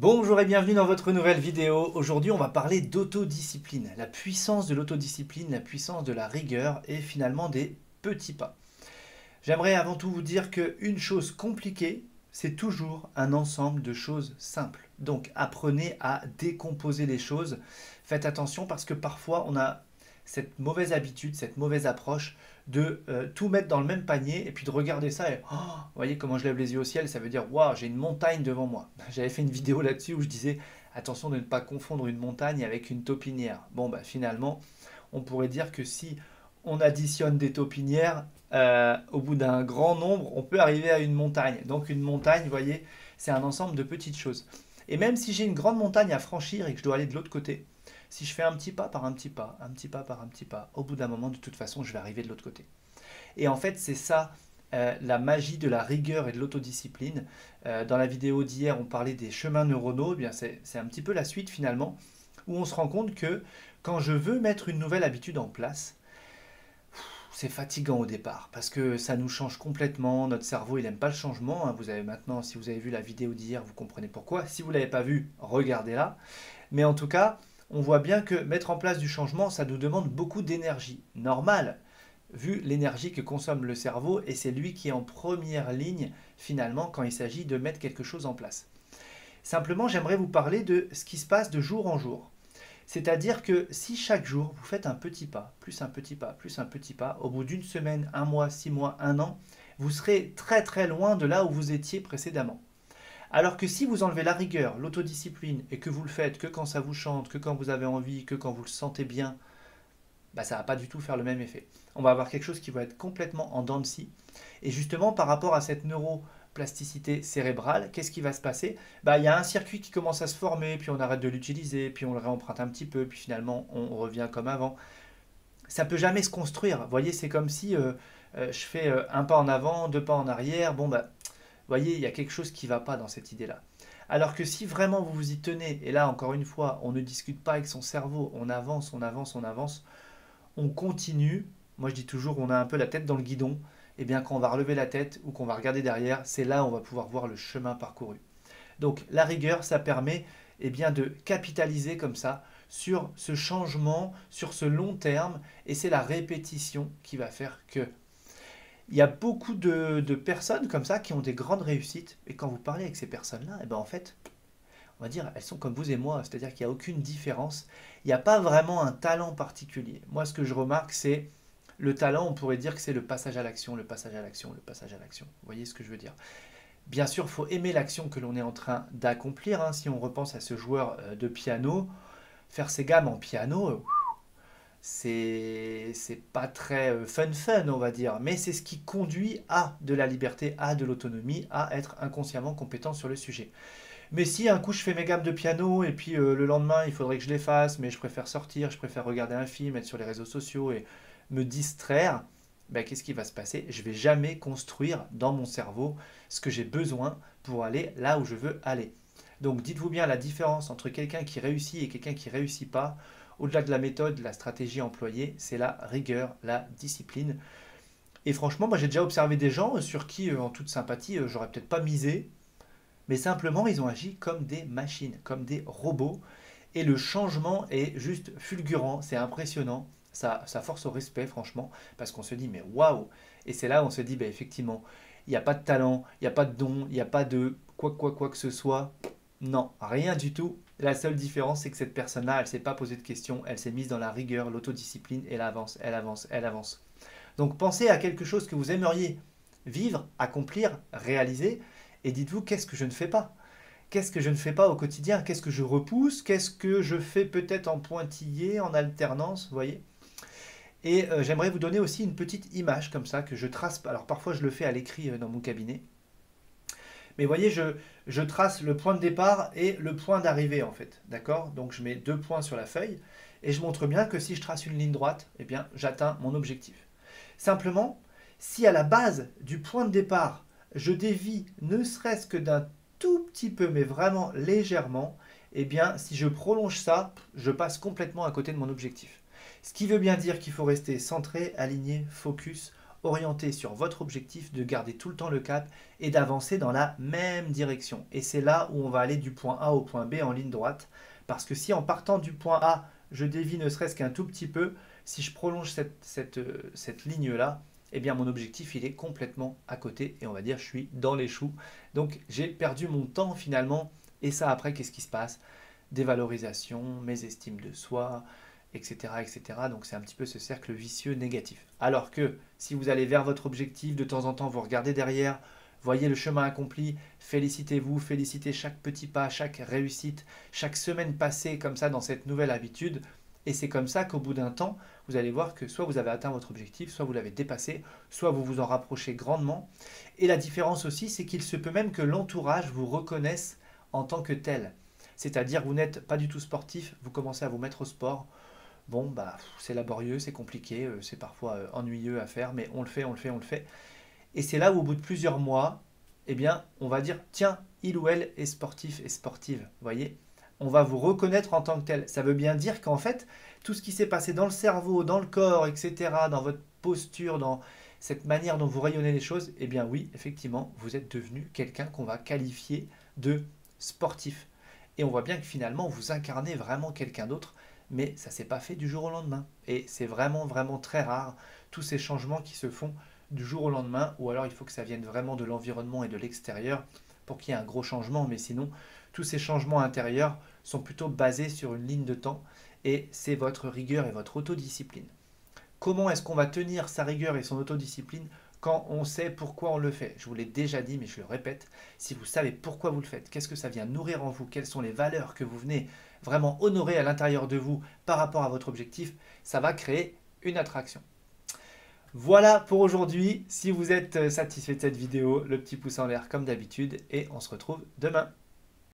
Bonjour et bienvenue dans votre nouvelle vidéo. Aujourd'hui, on va parler d'autodiscipline, la puissance de l'autodiscipline, la puissance de la rigueur et finalement des petits pas. J'aimerais avant tout vous dire qu'une chose compliquée, c'est toujours un ensemble de choses simples. Donc apprenez à décomposer les choses. Faites attention parce que parfois on a cette mauvaise habitude, cette mauvaise approche de tout mettre dans le même panier et puis de regarder ça et vous voyez comment je lève les yeux au ciel, ça veut dire waouh, j'ai une montagne devant moi. J'avais fait une vidéo là-dessus où je disais attention de ne pas confondre une montagne avec une taupinière. Bon bah finalement, on pourrait dire que si on additionne des taupinières, au bout d'un grand nombre, on peut arriver à une montagne. Donc une montagne, vous voyez, c'est un ensemble de petites choses. Et même si j'ai une grande montagne à franchir et que je dois aller de l'autre côté, si je fais un petit pas par un petit pas, un petit pas par un petit pas, au bout d'un moment, de toute façon, je vais arriver de l'autre côté. Et en fait, c'est ça la magie de la rigueur et de l'autodiscipline. Dans la vidéo d'hier, on parlait des chemins neuronaux. Eh bien, c'est un petit peu la suite finalement, où on se rend compte que quand je veux mettre une nouvelle habitude en place, c'est fatigant au départ parce que ça nous change complètement. Notre cerveau, il n'aime pas le changement, hein. Vous avez maintenant, si vous avez vu la vidéo d'hier, vous comprenez pourquoi. Si vous ne l'avez pas vue, regardez-la. Mais en tout cas, on voit bien que mettre en place du changement, ça nous demande beaucoup d'énergie. Normal, vu l'énergie que consomme le cerveau, et c'est lui qui est en première ligne finalement quand il s'agit de mettre quelque chose en place. Simplement, j'aimerais vous parler de ce qui se passe de jour en jour. C'est-à-dire que si chaque jour vous faites un petit pas, plus un petit pas, plus un petit pas, au bout d'une semaine, un mois, 6 mois, un an, vous serez très très loin de là où vous étiez précédemment. Alors que si vous enlevez la rigueur, l'autodiscipline et que vous le faites que quand ça vous chante, que quand vous avez envie, que quand vous le sentez bien, bah ça ne va pas du tout faire le même effet. On va avoir quelque chose qui va être complètement en dents de scie. Et justement, par rapport à cette neuroplasticité cérébrale, qu'est-ce qui va se passer? Bah, il y a un circuit qui commence à se former, puis on arrête de l'utiliser, puis on le réemprunte un petit peu, puis finalement on revient comme avant. Ça ne peut jamais se construire. Vous voyez, c'est comme si je fais un pas en avant, deux pas en arrière. Bon, bah, vous voyez, il y a quelque chose qui ne va pas dans cette idée-là. Alors que si vraiment vous vous y tenez, et là encore une fois, on ne discute pas avec son cerveau, on avance, on avance, on avance, on continue. Moi je dis toujours, on a un peu la tête dans le guidon. Et bien quand on va relever la tête ou qu'on va regarder derrière, c'est là où on va pouvoir voir le chemin parcouru. Donc la rigueur, ça permet bien, de capitaliser comme ça sur ce changement, sur ce long terme, et c'est la répétition qui va faire que il y a beaucoup de personnes comme ça qui ont des grandes réussites. Et quand vous parlez avec ces personnes-là, et ben en fait, on va dire, elles sont comme vous et moi. C'est-à-dire qu'il n'y a aucune différence. Il n'y a pas vraiment un talent particulier. Moi, ce que je remarque, c'est le talent, on pourrait dire que c'est le passage à l'action, le passage à l'action, le passage à l'action. Vous voyez ce que je veux dire? Bien sûr, il faut aimer l'action que l'on est en train d'accomplir, hein. Si on repense à ce joueur de piano, faire ses gammes en piano, c'est pas très fun, on va dire, mais c'est ce qui conduit à de la liberté, à de l'autonomie, à être inconsciemment compétent sur le sujet. Mais si un coup je fais mes gammes de piano et puis le lendemain il faudrait que je les fasse, mais je préfère sortir, je préfère regarder un film, être sur les réseaux sociaux et me distraire, ben, qu'est-ce qui va se passer? Je vais jamais construire dans mon cerveau ce que j'ai besoin pour aller là où je veux aller. Donc dites-vous bien la différence entre quelqu'un qui réussit et quelqu'un qui réussit pas. Au-delà de la méthode, de la stratégie employée, c'est la rigueur, la discipline. Et franchement, moi j'ai déjà observé des gens sur qui, en toute sympathie, j'aurais peut-être pas misé, mais simplement ils ont agi comme des machines, comme des robots. Et le changement est juste fulgurant, c'est impressionnant. Ça force au respect, franchement, parce qu'on se dit, mais waouh! Et c'est là où on se dit, bah, effectivement, il n'y a pas de talent, il n'y a pas de don, il n'y a pas de quoi que ce soit. Non, rien du tout. La seule différence, c'est que cette personne-là, elle ne s'est pas posée de questions, elle s'est mise dans la rigueur, l'autodiscipline, et elle avance, elle avance, elle avance. Donc pensez à quelque chose que vous aimeriez vivre, accomplir, réaliser, et dites-vous, qu'est-ce que je ne fais pas? Qu'est-ce que je ne fais pas au quotidien? Qu'est-ce que je repousse? Qu'est-ce que je fais peut-être en pointillé, en alternance, vous voyez? Et j'aimerais vous donner aussi une petite image comme ça que je trace. Alors parfois je le fais à l'écrit dans mon cabinet. Mais vous voyez, je trace le point de départ et le point d'arrivée en fait. D'accord? Donc je mets deux points sur la feuille et je montre bien que si je trace une ligne droite, eh bien j'atteins mon objectif. Simplement, si à la base du point de départ, je dévie ne serait-ce que d'un tout petit peu, mais vraiment légèrement, eh bien, si je prolonge ça, je passe complètement à côté de mon objectif. Ce qui veut bien dire qu'il faut rester centré, aligné, focus, orienté sur votre objectif, de garder tout le temps le cap et d'avancer dans la même direction. Et c'est là où on va aller du point A au point B en ligne droite. Parce que si en partant du point A, je dévie ne serait-ce qu'un tout petit peu, si je prolonge cette ligne-là, eh bien mon objectif il est complètement à côté et on va dire je suis dans les choux. Donc j'ai perdu mon temps finalement. Et ça après, qu'est-ce qui se passe? Dévalorisation, mésestime de soi, etc., etc. Donc c'est un petit peu ce cercle vicieux négatif. Alors que si vous allez vers votre objectif, de temps en temps vous regardez derrière, voyez le chemin accompli, félicitez-vous, félicitez chaque petit pas, chaque réussite, chaque semaine passée comme ça dans cette nouvelle habitude. Et c'est comme ça qu'au bout d'un temps, vous allez voir que soit vous avez atteint votre objectif, soit vous l'avez dépassé, soit vous vous en rapprochez grandement. Et la différence aussi, c'est qu'il se peut même que l'entourage vous reconnaisse en tant que tel. C'est-à-dire vous n'êtes pas du tout sportif, vous commencez à vous mettre au sport. Bon, bah, c'est laborieux, c'est compliqué, c'est parfois ennuyeux à faire, mais on le fait, on le fait, on le fait. Et c'est là où au bout de plusieurs mois, eh bien, on va dire, tiens, il ou elle est sportif et sportive, vous voyez? On va vous reconnaître en tant que tel. Ça veut bien dire qu'en fait, tout ce qui s'est passé dans le cerveau, dans le corps, etc., dans votre posture, dans cette manière dont vous rayonnez les choses, eh bien oui, effectivement, vous êtes devenu quelqu'un qu'on va qualifier de sportif. Et on voit bien que finalement, vous incarnez vraiment quelqu'un d'autre, mais ça ne s'est pas fait du jour au lendemain. Et c'est vraiment, vraiment très rare, tous ces changements qui se font du jour au lendemain, ou alors il faut que ça vienne vraiment de l'environnement et de l'extérieur pour qu'il y ait un gros changement, mais sinon, tous ces changements intérieurs sont plutôt basés sur une ligne de temps, et c'est votre rigueur et votre autodiscipline. Comment est-ce qu'on va tenir sa rigueur et son autodiscipline quand on sait pourquoi on le fait? Je vous l'ai déjà dit, mais je le répète, si vous savez pourquoi vous le faites, qu'est-ce que ça vient nourrir en vous, quelles sont les valeurs que vous venez vraiment honorer à l'intérieur de vous par rapport à votre objectif, ça va créer une attraction. Voilà pour aujourd'hui. Si vous êtes satisfait de cette vidéo, le petit pouce en l'air comme d'habitude, et on se retrouve demain.